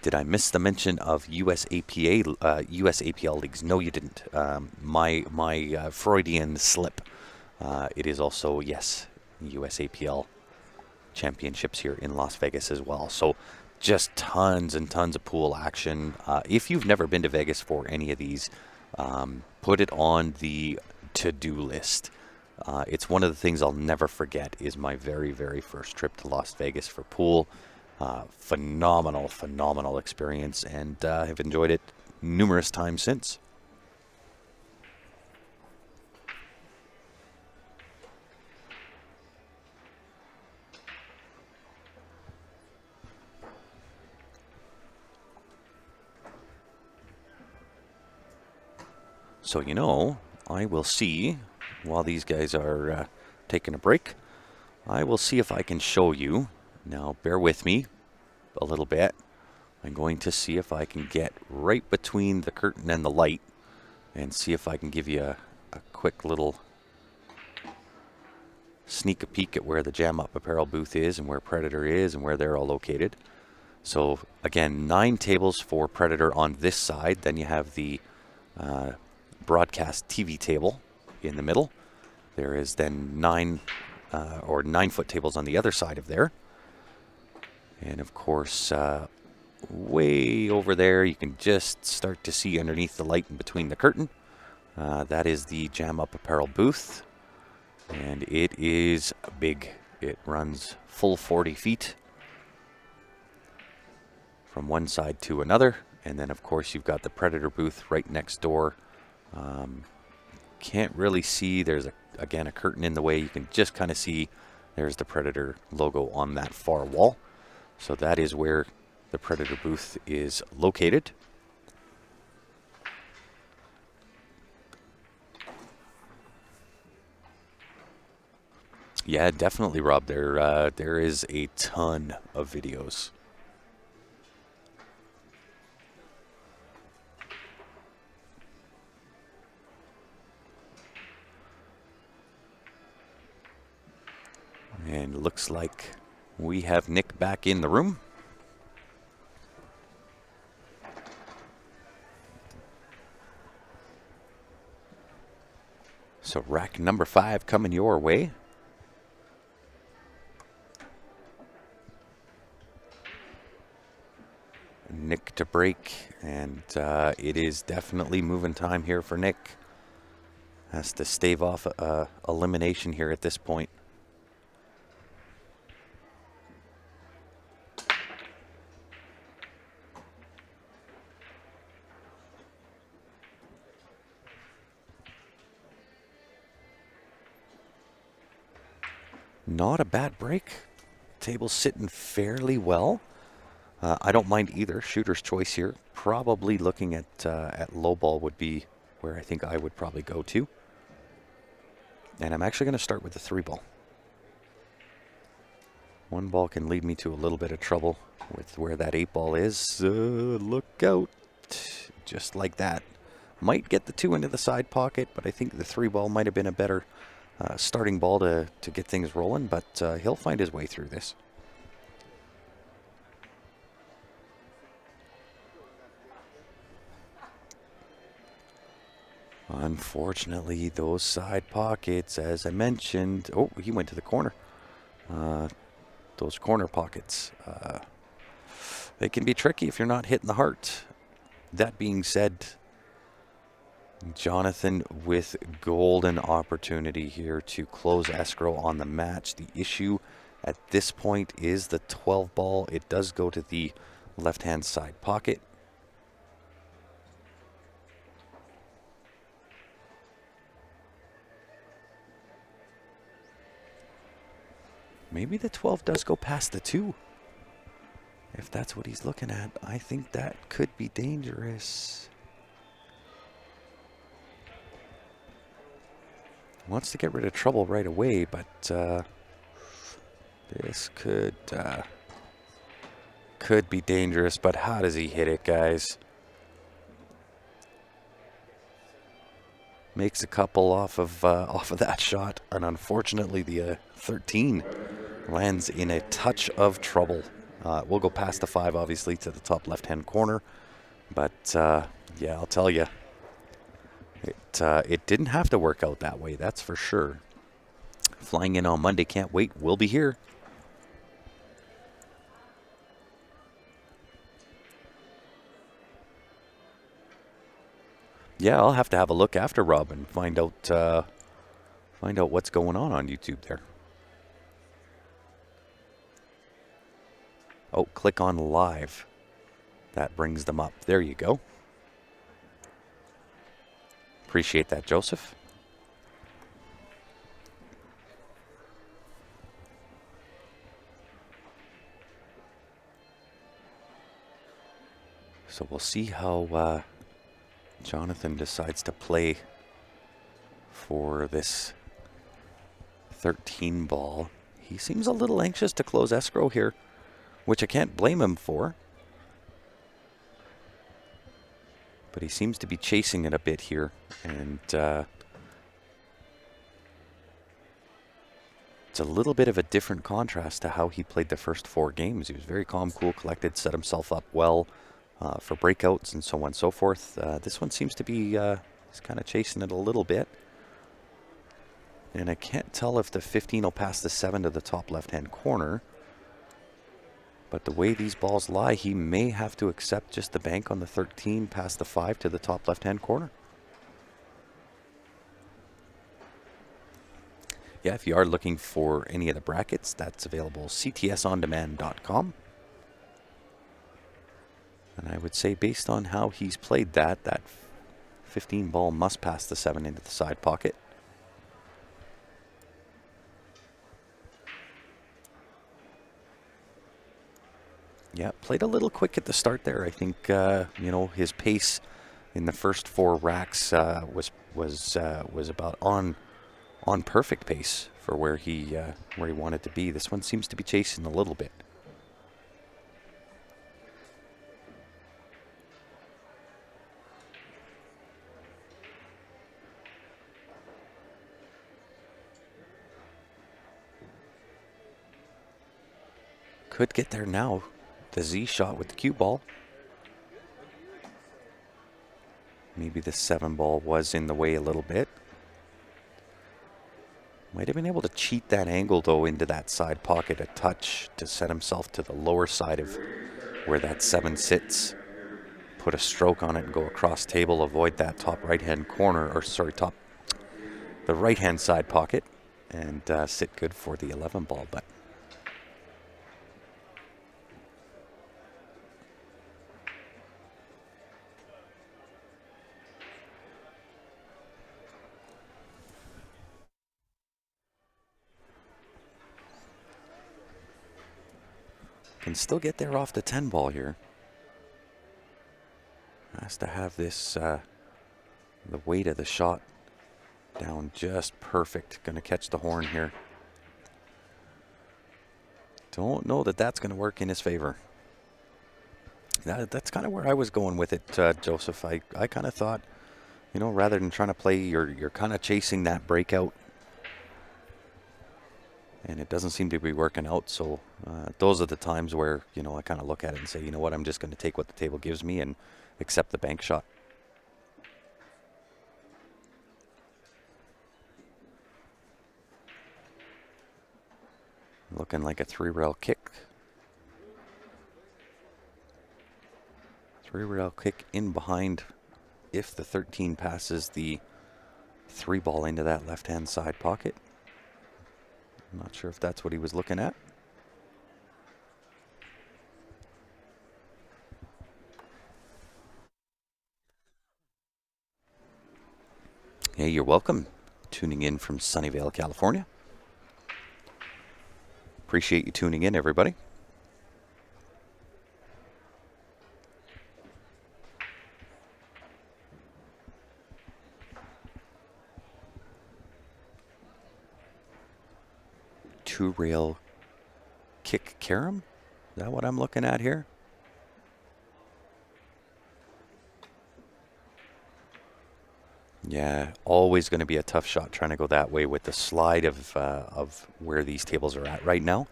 Did I miss the mention of US APL leagues? No, you didn't. My Freudian slip. It is also, yes, US APL championships here in Las Vegas as well. So just tons and tons of pool action. If you've never been to Vegas for any of these, put it on the to-do list. It's one of the things I'll never forget is my very, very first trip to Las Vegas for pool. Phenomenal experience, and have enjoyed it numerous times since. So, I will see, while these guys are taking a break, I will see if I can show you. Now, bear with me a little bit. I'm going to see if I can get right between the curtain and the light and see if I can give you a quick little sneak a peek at where the Jam Up Apparel booth is and where Predator is and where they're all located. So, again, 9 tables for Predator on this side. Then you have the broadcast TV table in the middle. There is then 9 9-foot tables on the other side of there. And of course, way over there, you can just start to see underneath the light and between the curtain. That is the Jam Up Apparel booth. And it is big. It runs full 40 feet from one side to another. And then, of course, you've got the Predator booth right next door. Can't really see. There's, again, a curtain in the way. You can just kind of see there's the Predator logo on that far wall. So that is where the Predator booth is located. Yeah, definitely, Rob. There is a ton of videos. And looks like we have Nick back in the room. So rack number 5 coming your way. Nick to break, and it is definitely moving time here for Nick. Has to stave off elimination here at this point. Not a bad break. Table's sitting fairly well. I don't mind either. Shooter's choice here. Probably looking at low ball would be where I think I would probably go to. And I'm actually going to start with the 3 ball. 1 ball can lead me to a little bit of trouble with where that 8 ball is. Look out. Just like that. Might get the 2 into the side pocket, but I think the 3 ball might have been a better starting ball to get things rolling, but he'll find his way through this. Unfortunately, those side pockets, as I mentioned... Oh, he went to the corner. Those corner pockets, they can be tricky if you're not hitting the heart. That being said, Jonathan with golden opportunity here to close escrow on the match. The issue at this point is the 12 ball. It does go to the left-hand side pocket. Maybe the 12 does go past the 2. If that's what he's looking at, I think that could be dangerous. Wants to get rid of trouble right away, but this could be dangerous. But how does he hit it, guys? Makes a couple off of that shot, and unfortunately the 13 lands in a touch of trouble. We'll go past the 5, obviously, to the top left-hand corner. But yeah, I'll tell you, it didn't have to work out that way. That's for sure. Flying in on Monday, can't wait. We'll be here. Yeah, I'll have to have a look after Rob and find out what's going on YouTube there. Oh, click on live. That brings them up. There you go. Appreciate that, Joseph. So we'll see how Jonathan decides to play for this 13 ball. He seems a little anxious to close escrow here, which I can't blame him for. But he seems to be chasing it a bit here, and it's a little bit of a different contrast to how he played the first 4 games. He was very calm, cool, collected, set himself up well for breakouts and so on and so forth. This one seems to be he's kind of chasing it a little bit. And I can't tell if the 15 will pass the 7 to the top left-hand corner. But the way these balls lie, he may have to accept just the bank on the 13 past the 5 to the top left-hand corner. Yeah, if you are looking for any of the brackets, that's available ctsondemand.com. And I would say based on how he's played that 15 ball must pass the 7 into the side pocket. Yeah, played a little quick at the start there. I think you know, his pace in the first 4 racks was about on perfect pace for where he wanted to be. This one seems to be chasing a little bit. Could get there now. The Z shot with the cue ball. Maybe the 7 ball was in the way a little bit. Might have been able to cheat that angle though into that side pocket a touch to set himself to the lower side of where that 7 sits. Put a stroke on it and go across table, avoid that top right-hand corner, or sorry, the right-hand side pocket, and sit good for the 11 ball. But can still get there off the 10 ball here. Has to have this, the weight of the shot down just perfect. Going to catch the horn here. Don't know that that's going to work in his favor. That's kind of where I was going with it, Joseph. I kind of thought, you know, rather than trying to play, you're kind of chasing that breakout. And it doesn't seem to be working out. So those are the times where, you know, I kind of look at it and say, you know what, I'm just going to take what the table gives me and accept the bank shot. Looking like a 3-rail kick. 3-rail kick in behind if the 13 passes the 3 ball into that left-hand side pocket. I'm not sure if that's what he was looking at. Hey, you're welcome. Tuning in from Sunnyvale, California. Appreciate you tuning in, everybody. Two-rail kick carom? Is that what I'm looking at here? Yeah, always going to be a tough shot trying to go that way with the slide of where these tables are at right now.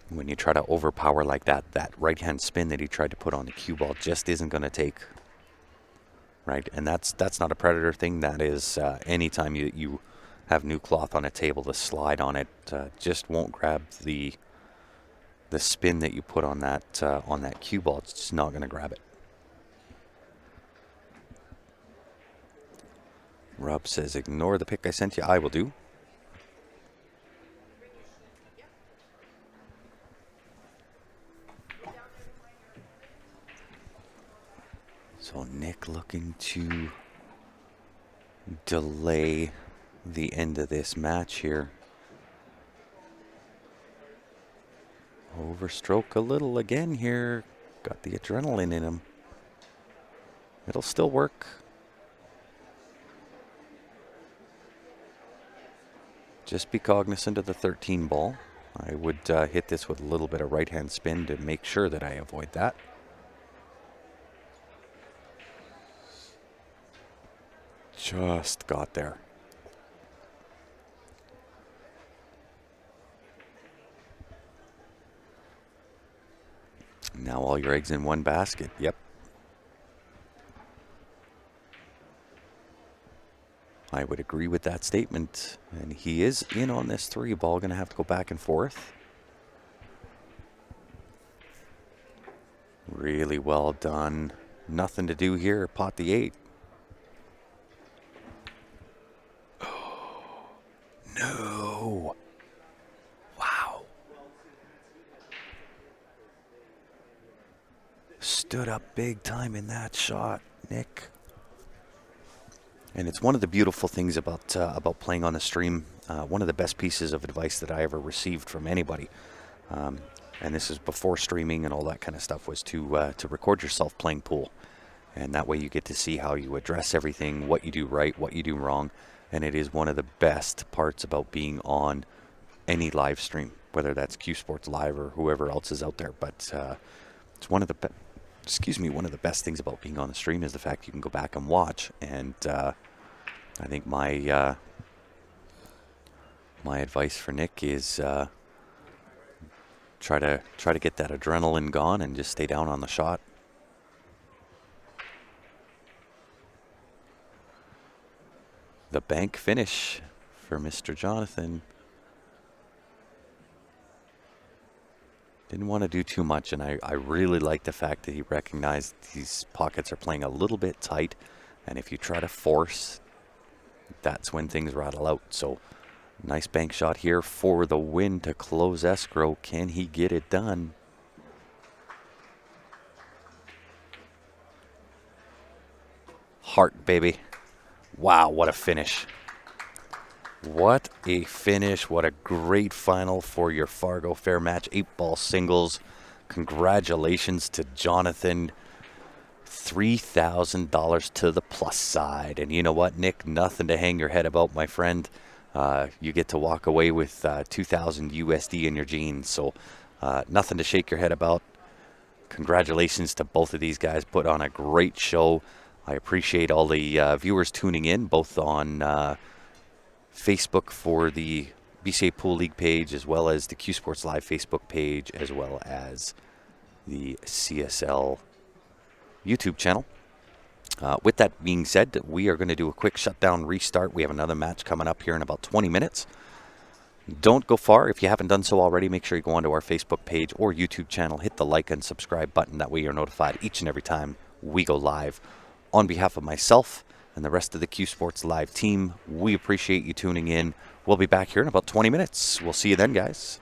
When you try to overpower like that, that right-hand spin that he tried to put on the cue ball just isn't going to take. Right, and that's not a predator thing. That is anytime you have new cloth on a table, the slide on it just won't grab the spin that you put on that cue ball. It's just not going to grab it. Rob says, ignore the pick I sent you. I will do. So Nick looking to delay the end of this match here. Overstroke a little again here. Got the adrenaline in him. It'll still work. Just be cognizant of the 13 ball. I would hit this with a little bit of right-hand spin to make sure that I avoid that. Just got there. Now all your eggs in one basket. Yep. I would agree with that statement. And he is in on this 3 ball. Going to have to go back and forth. Really well done. Nothing to do here. Pot the 8. Oh, no. Wow. Stood up big time in that shot, Nick. And it's one of the beautiful things about playing on the stream. One of the best pieces of advice that I ever received from anybody, and this is before streaming and all that kind of stuff, was to record yourself playing pool, and that way you get to see how you address everything, what you do right, what you do wrong, and it is one of the best parts about being on any live stream, whether that's CueSports Live or whoever else is out there. But it's one of the one of the best things about being on the stream is the fact you can go back and watch. And I think my advice for Nick is try to get that adrenaline gone and just stay down on the shot. The bank finish for Mr. Jonathan. Didn't want to do too much, and I really like the fact that he recognized these pockets are playing a little bit tight, and if you try to force, that's when things rattle out. So nice bank shot here for the win to close escrow. Can he get it done? Heart, baby. Wow, what a finish. What a finish. What a great final for your Fargo Fair match. 8-ball singles. Congratulations to Jonathan. $3,000 to the plus side. And you know what, Nick? Nothing to hang your head about, my friend. You get to walk away with 2,000 USD in your jeans. So nothing to shake your head about. Congratulations to both of these guys. Put on a great show. I appreciate all the viewers tuning in, both on Facebook for the BCA Pool League page, as well as the CueSports Live Facebook page, as well as the CSL YouTube channel. With that being said, we are going to do a quick shutdown restart. We have another match coming up here in about 20 minutes. Don't go far. If you haven't done so already, make sure you go onto our Facebook page or YouTube channel, hit the like and subscribe button. That way you're notified each and every time we go live On behalf of myself and the rest of the CueSports Live team, we appreciate you tuning in. We'll be back here in about 20 minutes. We'll see you then, guys.